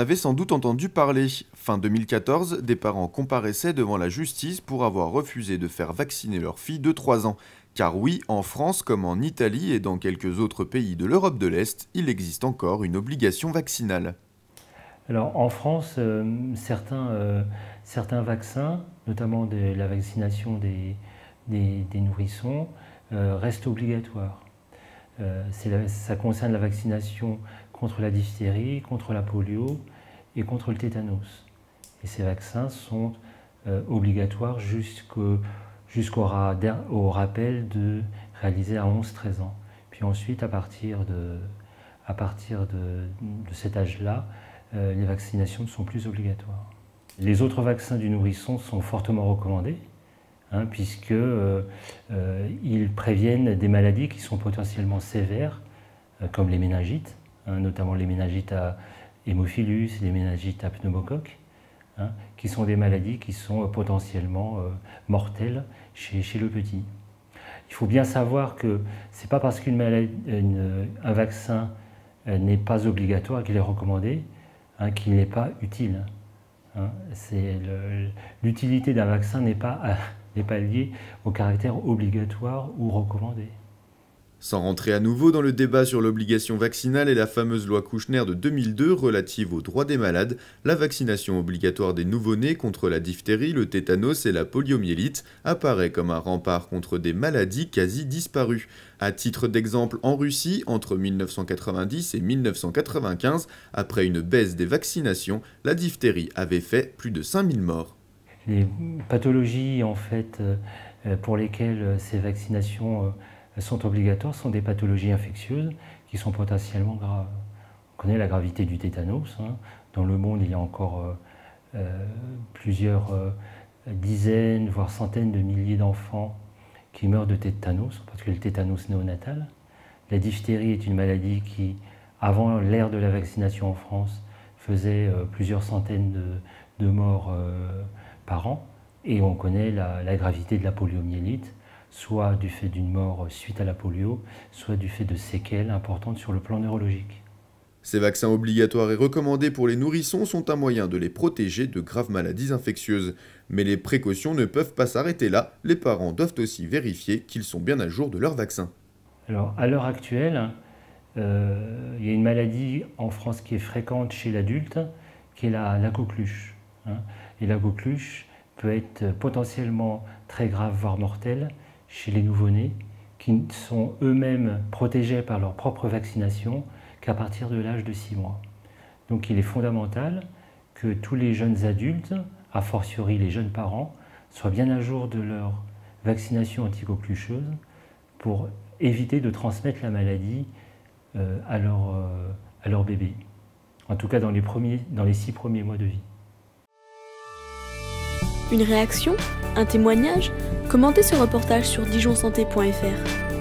avez sans doute entendu parler. Fin 2014, des parents comparaissaient devant la justice pour avoir refusé de faire vacciner leur fille de 3 ans. Car oui, en France comme en Italie et dans quelques autres pays de l'Europe de l'Est, il existe encore une obligation vaccinale. Alors en France, certains vaccins, notamment la vaccination des nourrissons, restent obligatoires. Ça concerne la vaccination contre la diphtérie, contre la polio et contre le tétanos. Et ces vaccins sont obligatoires jusqu'au rappel de réalisé à 11-13 ans. Puis ensuite, à partir de cet âge-là, les vaccinations ne sont plus obligatoires. Les autres vaccins du nourrisson sont fortement recommandés, puisqu'ils préviennent des maladies qui sont potentiellement sévères, comme les méningites, notamment les méningites à hémophilus, les méningites à pneumocoque, qui sont des maladies qui sont potentiellement mortelles chez le petit. Il faut bien savoir que ce n'est pas parce qu'un vaccin n'est pas obligatoire qu'il est recommandé, qu'il n'est pas utile. L'utilité d'un vaccin n'est pas liée au caractère obligatoire ou recommandé. Sans rentrer à nouveau dans le débat sur l'obligation vaccinale et la fameuse loi Kouchner de 2002 relative aux droits des malades, la vaccination obligatoire des nouveau-nés contre la diphtérie, le tétanos et la poliomyélite apparaît comme un rempart contre des maladies quasi disparues. À titre d'exemple, en Russie, entre 1990 et 1995, après une baisse des vaccinations, la diphtérie avait fait plus de 5000 morts. Les pathologies en fait, pour lesquelles ces vaccinations sont obligatoires sont des pathologies infectieuses qui sont potentiellement graves. On connaît la gravité du tétanos. Dans le monde, il y a encore plusieurs dizaines, voire centaines de milliers d'enfants qui meurent de tétanos, en particulier le tétanos néonatal. La diphtérie est une maladie qui, avant l'ère de la vaccination en France, faisait plusieurs centaines de morts par an. Et on connaît la gravité de la poliomyélite, soit du fait d'une mort suite à la polio, soit du fait de séquelles importantes sur le plan neurologique. Ces vaccins obligatoires et recommandés pour les nourrissons sont un moyen de les protéger de graves maladies infectieuses. Mais les précautions ne peuvent pas s'arrêter là, les parents doivent aussi vérifier qu'ils sont bien à jour de leur vaccin. Alors, à l'heure actuelle, il y a une maladie en France qui est fréquente chez l'adulte, qui est la coqueluche. Et la coqueluche peut être potentiellement très grave, voire mortelle, chez les nouveau-nés, qui sont eux-mêmes protégés par leur propre vaccination qu'à partir de l'âge de 6 mois. Donc il est fondamental que tous les jeunes adultes, a fortiori les jeunes parents, soient bien à jour de leur vaccination anticoquelucheuse pour éviter de transmettre la maladie à leur bébé. En tout cas dans les 6 premiers mois de vie. Une réaction? Un témoignage? Commentez ce reportage sur dijonsanté.fr.